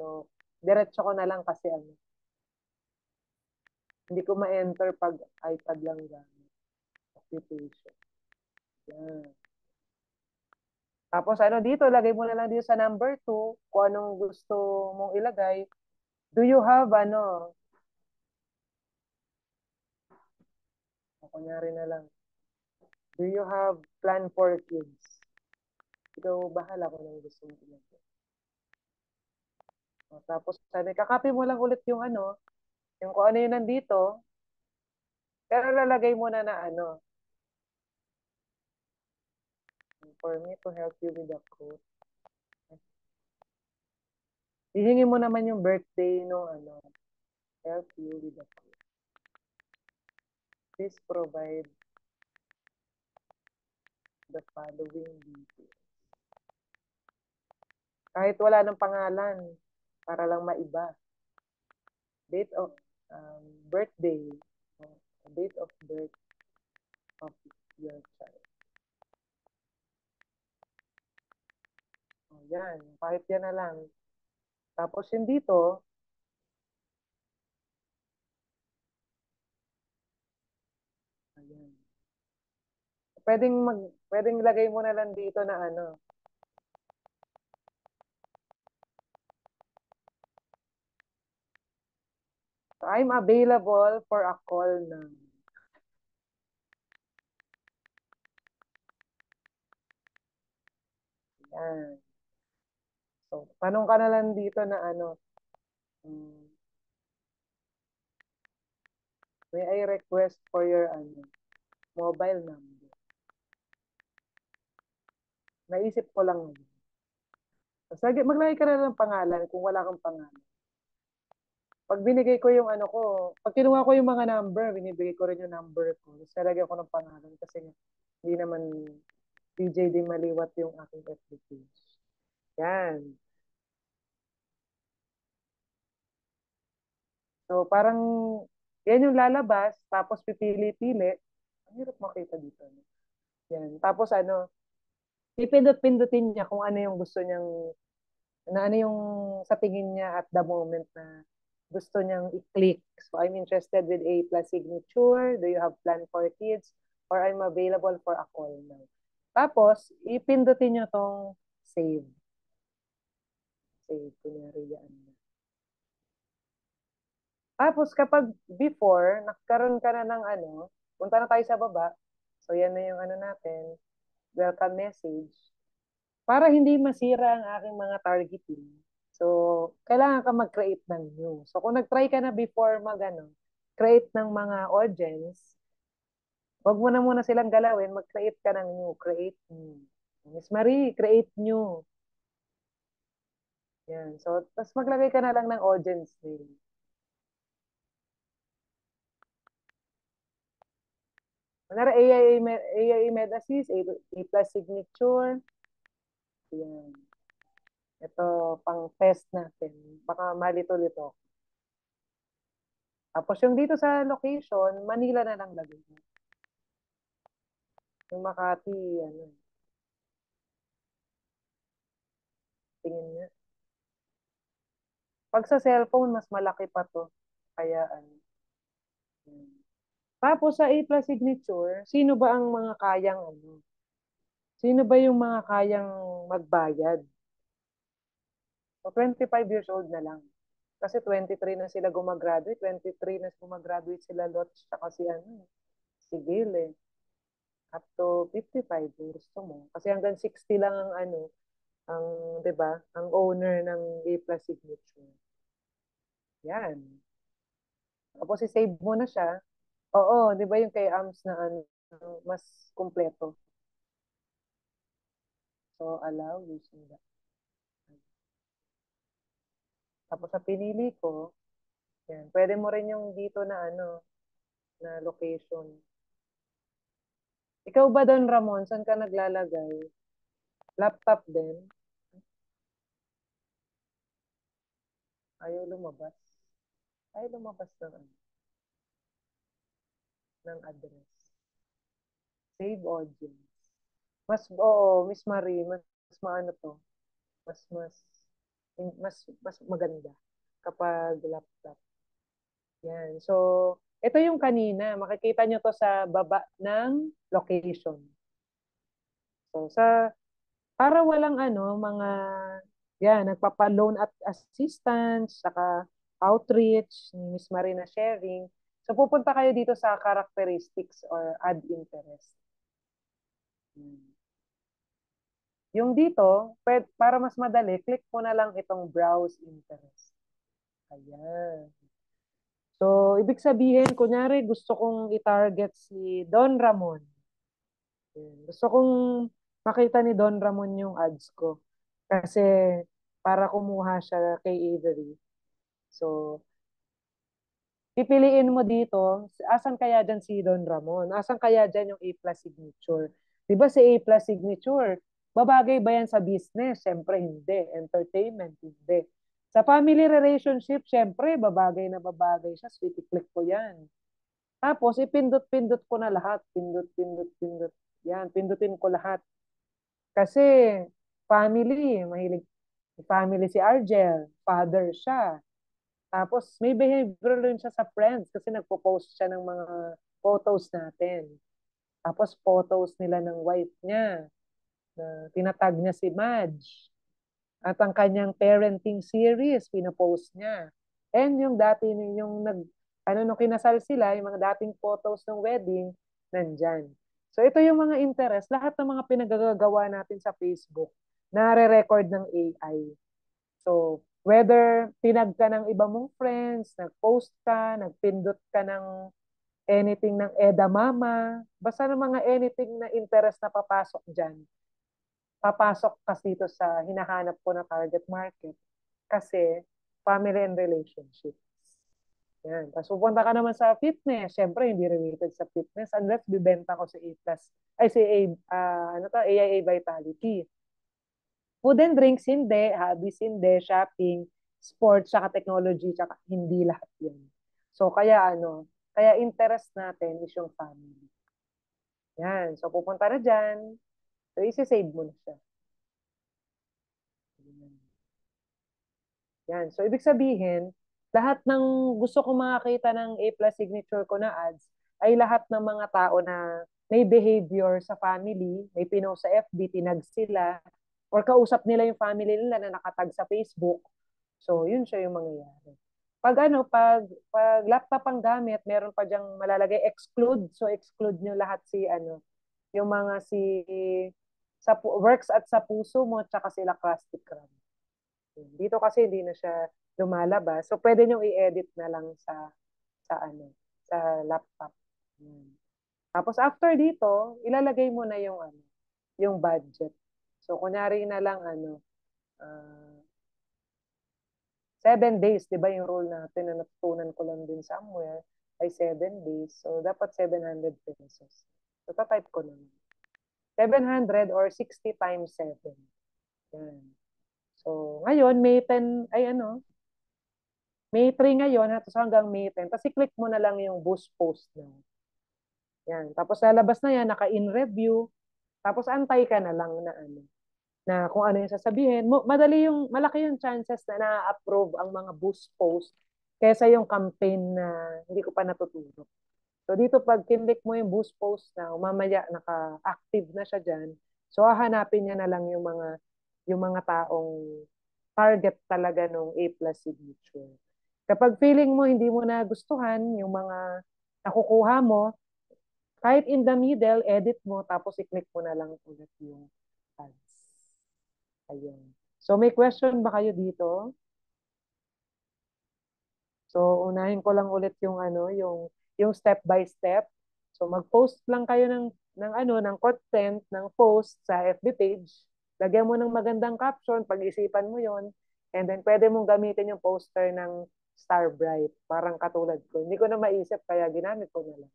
[SPEAKER 1] So, diretso ko na lang kasi hindi ko ma-enter pag iPad lang gamit. Occupation. Yan. Tapos dito, lagay mo na lang dito sa number 2 kung anong gusto mong ilagay. Do you have kunyari na lang, do you have plan for kids? Ikaw bahala kung anong gusto mong ilagay. Tapos kakopy mo lang ulit yung yung kung ano yun nandito, pero lalagay mo na for me to help you with the code. Hihingi mo naman yung birthday no help you with the code. Please provide the following details. Kahit wala ng pangalan, para lang maiba. Date of birthday, date of birth of your child. Yan, kahit yan na lang. Tapos yung dito, ayan. Pwedeng lagay mo na lang dito na So, I'm available for a call now. Yan. So, tanong ka na lang dito na um, may I request for your mobile number. Naisip ko lang. So, maglagay ka na ng pangalan kung wala kang pangalan. Pag binigay ko yung pag kinuha ko yung mga number, binibigay ko rin yung number ko. Tapos nalagyan ko ng pangalan kasi hindi naman DJ di maliwat yung aking FB page. Yan. So, parang yan yung lalabas, tapos pipili-pili. Ang hirap makita dito. Yan. Tapos pipindot-pindutin niya kung ano yung gusto niyang, ano yung sa tingin niya at the moment na gusto niyang i-click. So, I'm interested with A plus signature. Do you have plan for kids? Or I'm available for a call now. Tapos, ipindutin niyo tong save. save. Kunyari yan. Tapos kapag before, nagkaroon ka na ng ano, punta na tayo sa baba. So yan na yung ano natin, welcome message. Para hindi masira ang aking mga targeting. So, kailangan ka mag-create ng new. So kung nag-try ka na before create ng mga audience, wag mo na muna silang galawin, mag-create ka ng new, create new. Miss Marie, create new. Yan. So, tapos maglagay ka na lang ng audience name. Kunwari, AIA Med Assist, A plus signature. Yan. Ito, pang test natin. Baka malito-lito. Tapos yung dito sa location, Manila na lang lagay mo. Yung Makati, ano. Tingin niya. Pag sa cellphone, mas malaki pa to. Kaya ano. Yan. Tapos sa A plus signature, sino ba ang mga kayang ano? Sino ba yung mga kayang magbayad? So 25 years old na lang. Kasi 23 na sila gumagraduate, 23 na gumagraduate sila Lots, tsaka si ano, si Gail eh. Up to 55 kung gusto mo. Kasi hanggang 60 lang ang ano, ang, 'di ba? Ang owner ng A plus signature. Yan. Tapos i-save mo na siya. Oo, 'di ba yung kay AMS na ano, mas kumpleto. So allow using that. Tapos sa pinili ko, yan. Pwede mo rin yung dito na ano, na location. Ikaw ba Don Ramon, saan ka naglalagay? Laptop din? Ayaw lumabas. Ayaw lumabas ng, ano, ng address. Save audience. Oo, Miss Marie, mas maano to. Mas, mas, mas maganda kapag laptop. Yan. So, ito yung kanina. Makikita nyo to sa baba ng location. So, para walang ano, mga, yan, nagpapa-loan at assistance, saka outreach, Miss Marina sharing. So, pupunta kayo dito sa characteristics or add interest. Yung dito, para mas madali, click mo na lang itong browse interest. Ayan. So, ibig sabihin, kunyari gusto kong i-target si Don Ramon. Ayan. Gusto kong makita ni Don Ramon yung ads ko. Kasi para kumuha siya kay Avery. So, pipiliin mo dito, asan kaya dyan si Don Ramon? Asan kaya dyan yung A plus signature? Di ba si A plus signature, babagay ba yan sa business? Siyempre hindi. Entertainment, hindi. Sa family relationship, siyempre, babagay na babagay siya. Sweet click ko yan. Tapos, ipindot-pindot ko na lahat. Pindot, pindot, pindot. Yan, pindutin ko lahat. Kasi, family, mahilig. Family si Argel, father siya. Tapos, may behavioral rin siya sa friends kasi nagpo-post siya ng mga photos natin. Tapos, photos nila ng wife niya na tinatag niya si Madge. At ang kanyang parenting series, pinopost niya. And yung dati, nung kinasal sila, yung mga dating photos ng wedding, nandyan. So ito yung mga interest, lahat ng mga pinagagawa natin sa Facebook, nare-record ng AI. So, whether tinag ka ng iba mong friends, nag-post ka, nagpindot ka ng anything ng Eda Mama, basta ng mga anything na interest na papasok dyan, papasok kasi dito sa hinahanap ko na target market kasi family and relationships. Yan. Tapos pupunta ka naman sa fitness. Siyempre, hindi related sa fitness unless bibenta ko sa A+, ay si AIA Vitality. Food and drinks, hindi. Hobbies, hindi. Shopping, sports, saka technology, saka hindi lahat yan. So, kaya interest natin is yung family. Yan. So, pupunta na dyan. So, isi-save mo na siya. Yan. So, ibig sabihin, lahat ng gusto kong makakita ng A plus signature ko na ads ay lahat ng mga tao na may behavior sa family, may pinost sa FB, tinag sila, or kausap nila yung family nila na nakatag sa Facebook. So, yun siya yung mangyayari. Pag laptop ang gamit, meron pa diyang malalagay exclude. So, exclude nyo lahat yung mga works at sa puso mo, tsaka sila plastic RAM. Dito kasi hindi na siya lumalabas. So, pwede nyo i-edit na lang sa laptop. Tapos after dito, ilalagay mo na yung budget. So, kunyari na lang, 7 days, di ba yung rule natin na natutunan ko lang din somewhere, ay 7 days. So, dapat 700 pesos. So, tatype ko naman. 700 or 60 times 7. Yan. So, ngayon, May 3 ngayon, tapos hanggang May 10. Tapos i-click mo na lang yung boost post na. Yan. Tapos lalabas na yan, naka-in review. Tapos antay ka na lang na kung ano yung sasabihin. Malaki yung chances na na-approve ang mga boost post kaysa yung campaign na hindi ko pa natuturo. So dito pag kinlik mo yung boost post na mamaya naka-active na siya dyan, so hahanapin niya na lang yung mga taong target talaga nung A+ signature. Kapag feeling mo hindi mo nagustuhan yung mga nakukuha mo, kahit in the middle, edit mo, tapos i-click mo na lang ulit yung ads. Ayun. So may question ba kayo dito? So unahin ko lang ulit yung step by step. So mag-post lang kayo ng content, ng post sa FB page. Lagyan mo ng magandang caption, pag-isipan mo 'yon. And then pwede mong gamitin yung poster ng Starbright, parang katulad ko. Hindi ko na maisip kaya ginamit ko na lang.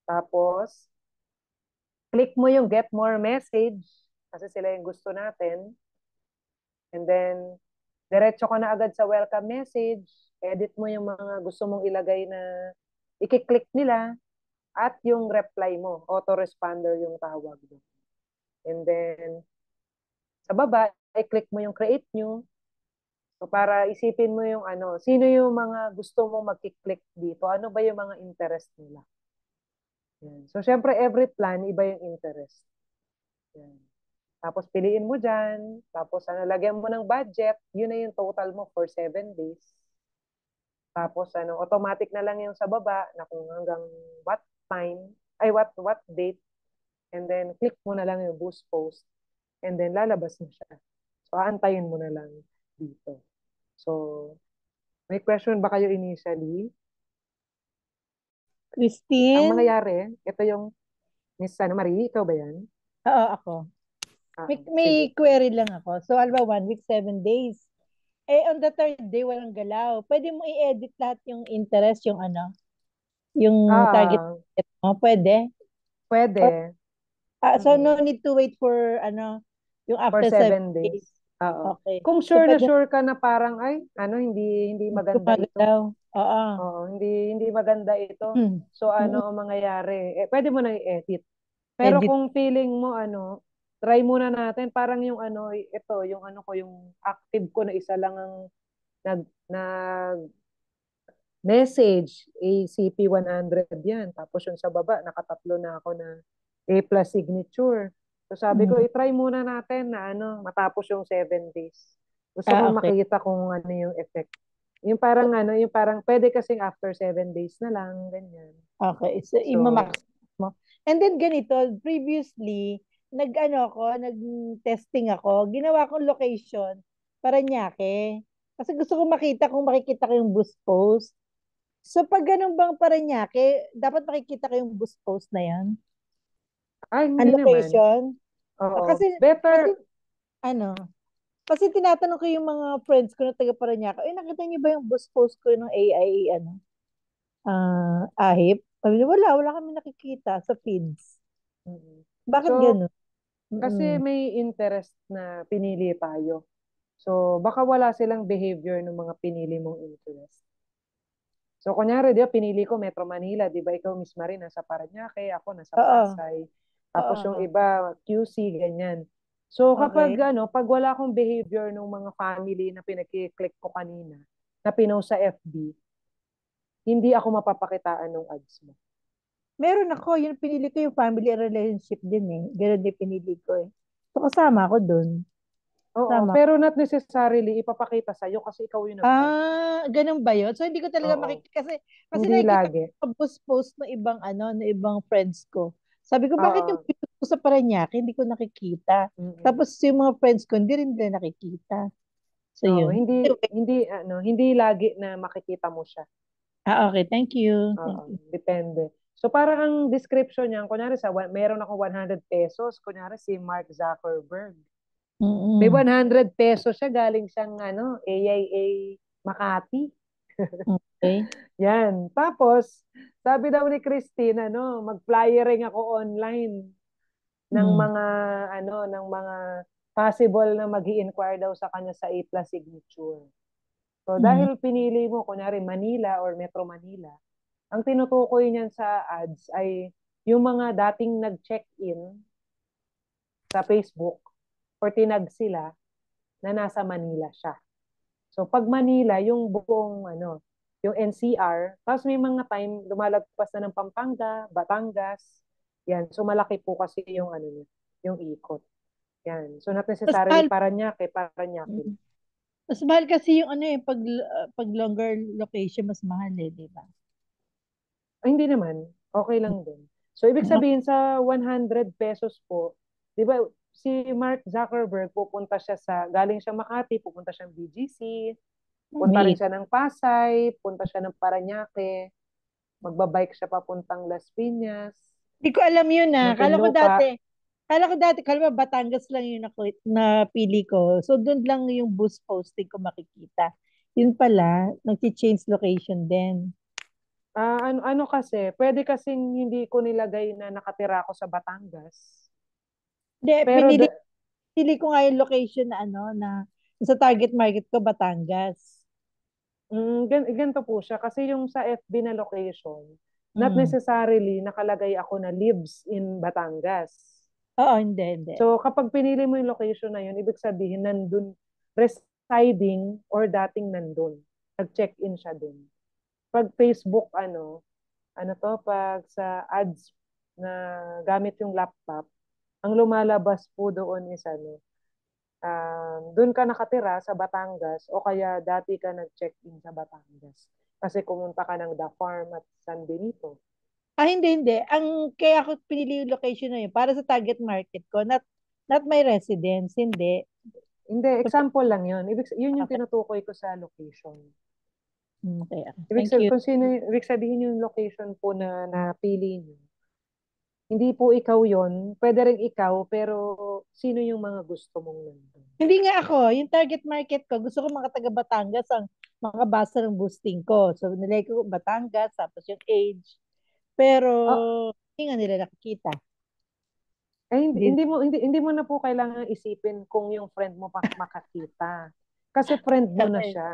[SPEAKER 1] Tapos click mo yung get more message kasi sila yung gusto natin. And then diretso ka na agad sa welcome message, edit mo yung mga gusto mong ilagay na i-click nila, at yung reply mo, autoresponder yung tawag mo. And then, sa baba, i-click mo yung create new. So, para isipin mo sino yung mga gusto mong mag-click dito, ano ba yung mga interest nila. Yan. So, syempre, every plan, iba yung interest. Yan. Tapos, piliin mo dyan. Tapos, lagyan mo ng budget. Yun na yung total mo for 7 days. Tapos automatic na lang yung sa baba na kung hanggang what time, what date, and then click mo na lang yung boost post, and then lalabas na siya. So aantayin mo na lang dito. So may question ba kayo initially? Ang
[SPEAKER 2] Christine?
[SPEAKER 1] mangyayari, ito yung Miss Marie, ikaw ba yan?
[SPEAKER 2] Oo, ako. May
[SPEAKER 1] Sige.
[SPEAKER 2] query lang ako. So, alam ba, 1 week, 7 days. On the third day, walang galaw. Pwede mo i-edit lahat yung interest, yung target
[SPEAKER 1] Ah,
[SPEAKER 2] mo. Pwede. Or,
[SPEAKER 1] pwede.
[SPEAKER 2] so, no
[SPEAKER 1] Mm-mm.
[SPEAKER 2] need to wait for, yung
[SPEAKER 1] For
[SPEAKER 2] after seven
[SPEAKER 1] 7 days.
[SPEAKER 2] days.
[SPEAKER 1] Oo.
[SPEAKER 2] Okay.
[SPEAKER 1] Kung
[SPEAKER 2] So,
[SPEAKER 1] sure na
[SPEAKER 2] pwede
[SPEAKER 1] sure ka na parang, hindi maganda ito.
[SPEAKER 2] gumagalaw. Oo.
[SPEAKER 1] Oo, hindi maganda ito.
[SPEAKER 2] Hmm.
[SPEAKER 1] So
[SPEAKER 2] Mm.
[SPEAKER 1] ano ang mangyayari? Pwede mo na i-edit. Pero
[SPEAKER 2] Edit.
[SPEAKER 1] kung feeling mo try muna natin parang yung active ko na isa lang ang nag message, ACP 100 yan. Tapos yung sa baba, nakatatlo na ako na A+ signature. So sabi ko,
[SPEAKER 2] Mm.
[SPEAKER 1] i-try muna natin na matapos yung 7 days. Gusto kong
[SPEAKER 2] Okay.
[SPEAKER 1] makita kung ano yung effect. Yung parang pwede kasing after 7 days na lang, ganyan.
[SPEAKER 2] Okay. So,
[SPEAKER 1] So,
[SPEAKER 2] imamax mo. And then ganito, previously, nag-testing ako. Ginawa kong location, Paranaque. Kasi gusto ko makita kung makikita ko yung boost post. So, pag ganun bang Paranaque, dapat makikita ko yung boost post na yan? Ang
[SPEAKER 1] hindi naman.
[SPEAKER 2] location?
[SPEAKER 1] Oo.
[SPEAKER 2] Kasi,
[SPEAKER 1] Better,
[SPEAKER 2] ano, kasi tinatanong ko yung mga friends ko na taga Paranaque, nakita niyo ba yung boost post ko ng AI, ahip? Sabi niya, wala kami nakikita sa feeds.
[SPEAKER 1] mm.
[SPEAKER 2] Bakit
[SPEAKER 1] So,
[SPEAKER 2] ganun?
[SPEAKER 1] kasi
[SPEAKER 2] Mm.
[SPEAKER 1] may interest na pinili tayo. So, baka wala silang behavior ng mga pinili mong interest. So, kunyari, di ba, pinili ko Metro Manila, di ba, ikaw, Miss Marie, nasa Parañaque, ako nasa
[SPEAKER 2] Oo.
[SPEAKER 1] Pasay. Tapos yung
[SPEAKER 2] Oo.
[SPEAKER 1] iba, QC, ganyan. So,
[SPEAKER 2] Okay.
[SPEAKER 1] pag wala akong behavior ng mga family na pinag-click ko kanina, na pinost sa FB, hindi ako mapapakitaan ng ads mo.
[SPEAKER 2] Meron ako, yung pinili ko yung family relationship din eh. Ganun din pinili ko eh. So kasama ako dun.
[SPEAKER 1] Oo,
[SPEAKER 2] Tama.
[SPEAKER 1] pero not necessarily ipapakita sa'yo kasi ikaw yung nag-post.
[SPEAKER 2] Ganun ba yun? So, hindi ko talaga
[SPEAKER 1] Oo,
[SPEAKER 2] makikita. Kasi
[SPEAKER 1] hindi
[SPEAKER 2] nakikita ko
[SPEAKER 1] lagi.
[SPEAKER 2] sa post ng ibang, ng ibang friends ko. Sabi ko, bakit yung
[SPEAKER 1] Oo.
[SPEAKER 2] post ko sa Paranaque, hindi ko nakikita.
[SPEAKER 1] Mm-mm.
[SPEAKER 2] Tapos yung mga friends ko, hindi rin nila nakikita. So,
[SPEAKER 1] Oo,
[SPEAKER 2] yun.
[SPEAKER 1] hindi
[SPEAKER 2] Anyway,
[SPEAKER 1] hindi lagi na makikita mo siya.
[SPEAKER 2] okay. Thank you. Thank
[SPEAKER 1] Oo,
[SPEAKER 2] you.
[SPEAKER 1] depende. So parang ang description niyan, kunyari meron ako 100 pesos, kunyari si Mark Zuckerberg. May
[SPEAKER 2] Mm-mm.
[SPEAKER 1] 100 pesos siya galing siyang AIA Makati.
[SPEAKER 2] Okay.
[SPEAKER 1] Yan. Tapos sabi daw ni Christine, mag-flyering ako online ng
[SPEAKER 2] Mm.
[SPEAKER 1] mga possible na magi-inquire daw sa kanya sa A+ signature. So
[SPEAKER 2] Mm.
[SPEAKER 1] dahil pinili mo kunyari Manila or Metro Manila, ang tinutukoy niyan sa ads ay yung mga dating nag-check-in sa Facebook or tinag sila na nasa Manila siya. So pag Manila, yung buong yung NCR, tapos may mga time lumalagpas na ng Pampanga, Batangas. Yan. So malaki po kasi yung yung ikot. Yan. So not
[SPEAKER 2] Mas
[SPEAKER 1] necessarily
[SPEAKER 2] mahal.
[SPEAKER 1] Paranaque, Paranaque.
[SPEAKER 2] Mm. Mas mahal kasi yung pag longer location, mas mahal di ba?
[SPEAKER 1] Ay, hindi naman. Okay lang din. So, ibig sabihin sa 100 pesos po, di ba, si Mark Zuckerberg, galing siya Makati, pupunta siyang BGC, punta rin
[SPEAKER 2] Wait.
[SPEAKER 1] siya ng Pasay, punta siya ng Parañaque, magbabike siya papuntang Las Piñas,
[SPEAKER 2] Hindi ko alam yun
[SPEAKER 1] Muntinlupa.
[SPEAKER 2] Kala mo Batangas lang yung napili ko. So, doon lang yung boost posting ko makikita. Yun pala, nag-change location din.
[SPEAKER 1] Ano kasi, pwede kasing hindi ko nilagay na nakatira ako sa Batangas.
[SPEAKER 2] Hindi,
[SPEAKER 1] Pero,
[SPEAKER 2] pinili ko nga yung location na sa target market ko, Batangas.
[SPEAKER 1] Ganito po siya. Kasi yung sa FB na location, not
[SPEAKER 2] Mm.
[SPEAKER 1] necessarily nakalagay ako na lives in Batangas.
[SPEAKER 2] Oo, hindi.
[SPEAKER 1] So, kapag pinili mo yung location na yun, ibig sabihin, nandun, residing or dating nandun. Nag-check-in siya dun. Pag Facebook, pag sa ads na gamit yung laptop, ang lumalabas po doon is doon ka nakatira sa Batangas o kaya dati ka nag-check-in sa Batangas. Kasi kumunta ka ng The Farm at San Benito.
[SPEAKER 2] Hindi. Kaya ako pinili yung location na yun para sa target market ko, not my residence, hindi.
[SPEAKER 1] Hindi,
[SPEAKER 2] So,
[SPEAKER 1] example lang yun. Yun yung
[SPEAKER 2] okay.
[SPEAKER 1] tinutukoy ko sa location.
[SPEAKER 2] Okay. Thank you.
[SPEAKER 1] Ibig sabihin yung location po na napili nyo. Hindi po ikaw yon, pwede rin ikaw, pero sino yung mga gusto mong nandun?
[SPEAKER 2] Hindi nga ako, yung target market ko, gusto ko mga taga Batangas ang makabasa ng boosting ko. So, nilagay ko Batangas, tapos yung age. Pero,
[SPEAKER 1] Ah,
[SPEAKER 2] hindi nga nila nakikita. Hindi,
[SPEAKER 1] hindi mo na po kailangan isipin kung yung friend mo pa makakita. Kasi friend mo na
[SPEAKER 2] okay.
[SPEAKER 1] siya.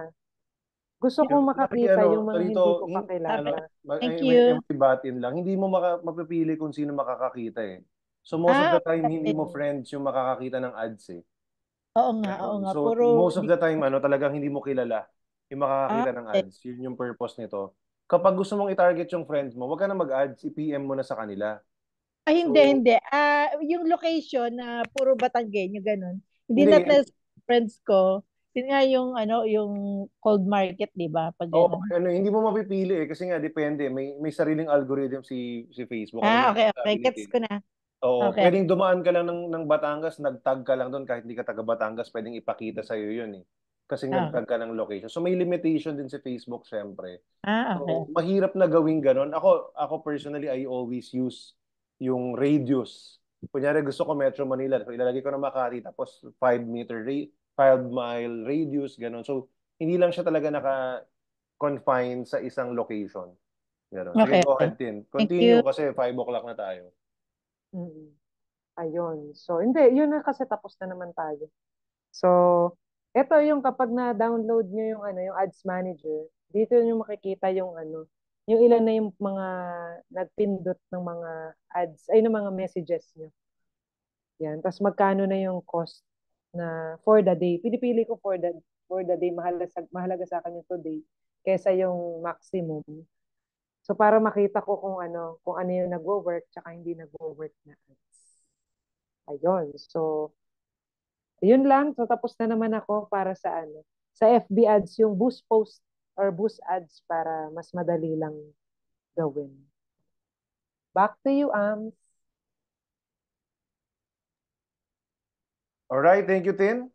[SPEAKER 1] Gusto kong
[SPEAKER 3] Maki
[SPEAKER 1] makakita yung mga
[SPEAKER 3] dito,
[SPEAKER 1] hindi ko pa
[SPEAKER 2] Okay.
[SPEAKER 1] kilala.
[SPEAKER 2] Thank
[SPEAKER 3] may
[SPEAKER 2] you.
[SPEAKER 3] batin lang. Hindi mo mapipili kung sino makakakita eh. So most of the time, hindi mo
[SPEAKER 2] Okay.
[SPEAKER 3] friends yung makakakita ng ads eh.
[SPEAKER 2] Oo
[SPEAKER 3] Ganon.
[SPEAKER 2] nga.
[SPEAKER 3] So
[SPEAKER 2] Puro,
[SPEAKER 3] most of the time, talagang hindi mo kilala yung makakakita ng
[SPEAKER 2] okay.
[SPEAKER 3] ads. Yun yung purpose nito. Kapag gusto mong i-target yung friends mo, wag ka na mag-ads, i-PM mo na sa kanila. So,
[SPEAKER 2] Hindi. Yung location na puro Batanggenyo, ganun. Hindi
[SPEAKER 3] hindi,
[SPEAKER 2] not necessarily friends ko. Yun nga yung cold market, di ba? Pag ganun.
[SPEAKER 3] hindi mo mapipili eh kasi nga depende, may sariling algorithm si Facebook. Ano yung
[SPEAKER 2] Okay.
[SPEAKER 3] sabi ni
[SPEAKER 2] Gets
[SPEAKER 3] Tin?
[SPEAKER 2] ko na.
[SPEAKER 3] Oo,
[SPEAKER 2] Okay.
[SPEAKER 3] pwedeng dumaan ka lang ng Batangas, nag-tag ka lang doon kahit hindi ka taga Batangas, pwedeng ipakita sa iyo 'yun eh. Kasi
[SPEAKER 2] Okay.
[SPEAKER 3] nag-tag ka ng location. So may limitation din si Facebook syempre.
[SPEAKER 2] Okay.
[SPEAKER 3] So mahirap na gawing ganon. Ako personally I always use yung radius. Kunyari gusto ko Metro Manila, so ilalagay ko na Makati tapos 5 mile radius ganon. So hindi lang siya talaga naka-confine sa isang location. Ganon. Sige,
[SPEAKER 2] Okay.
[SPEAKER 3] go ahead, Tin.
[SPEAKER 2] Thank you.
[SPEAKER 3] Continue kasi 5 o'clock na tayo.
[SPEAKER 1] Mm. Ayun. So, hindi, yun na kasi tapos na naman tayo. So, ito yung kapag na-download nyo yung yung Ads Manager, dito nyo makikita yung yung ilan na yung mga nagpindot ng mga ads, ay ng mga messages nyo. Yan. Tapos magkano na yung cost na for the day. Pinipili ko for the day, mahalaga sa akin yung today kaysa yung maximum. So para makita ko kung ano yung nagwo-work tsaka hindi nagwo-work na ads. Ayun. So Yun lang. So, tapos na naman ako para sa ano. Sa FB ads, yung boost post or boost ads para mas madali lang gawin. Back to you, Ams.
[SPEAKER 3] Alright, thank you, Tin.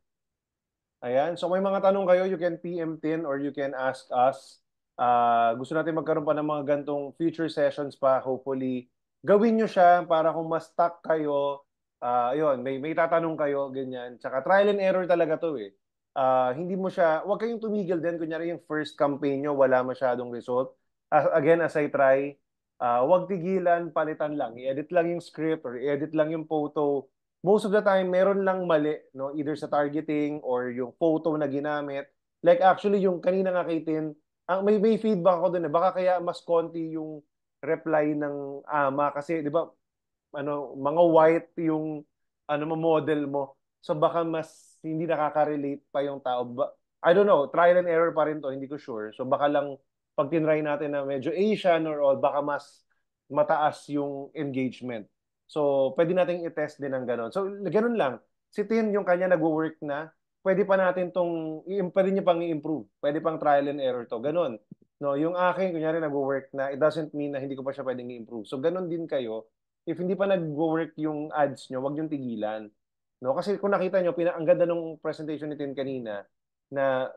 [SPEAKER 3] Ayan, so may mga tanong kayo, you can PM Tin or you can ask us. Gusto natin magkaroon pa ng mga gantong future sessions pa. Hopefully, gawin nyo siya para kung mas stuck kayo, ayun, may tatanong kayo, ganyan. Tsaka trial and error talaga to eh. Hindi mo siya, huwag kayong tumigil din. Kunyari yung first campaign nyo, wala masyadong result. Again, as I try, huwag tigilan, palitan lang. I-edit lang yung script or i-edit lang yung photo. Most of the time, meron lang mali, no? Either sa targeting or yung photo na ginamit. Like actually, yung kanina nga kay Tin, may feedback ako dun eh. Baka kaya mas konti yung reply ng ama kasi, di ba, mga white yung model mo. So baka mas hindi nakaka-relate pa yung tao. I don't know, trial and error pa rin to, hindi ko sure. So baka lang pag tinry natin na medyo Asian or all, baka mas mataas yung engagement. So pwede nating i-test din ng ganon. So ganun lang. Si Tin, yung kanya nagwo-work na, pwede pa natin pwede niya pang i-improve. Pwede pang trial and error to. Ganon. No, yung akin, kunyari nagwo-work na, it doesn't mean na hindi ko pa siya pwedeng i-improve. So ganon din kayo. If hindi pa nag-work yung ads nyo, wag nyo tigilan. No? Kasi kung nakita nyo, ang ganda ng presentation ni Tin kanina, na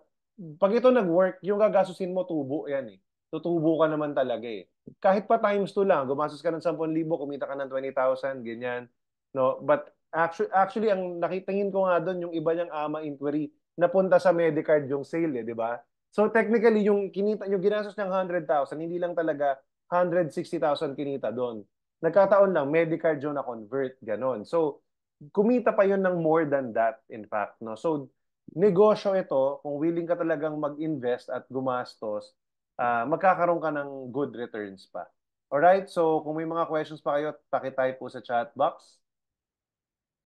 [SPEAKER 3] pag ito nag-work, yung gagastusin mo, tubo yan eh. Tutubo ka naman talaga eh. Kahit pa times 2 lang, gumastos ka ng 10,000, kumita ka ng 20,000, ganyan. No? But actually ang nakitangin ko nga doon, yung iba niyang ama inquiry, napunta sa Medicard yung sale eh, di ba? So technically, yung ginastos niyang 100,000, hindi lang talaga 160,000 kinita doon. Nagkataon lang, Medicard yung na-convert, ganon. So, kumita pa yun ng more than that, in fact. No? So, negosyo ito, kung willing ka talagang mag-invest at gumastos, magkakaroon ka ng good returns pa. Alright, so kung may mga questions pa kayo, pakitype po sa chat box.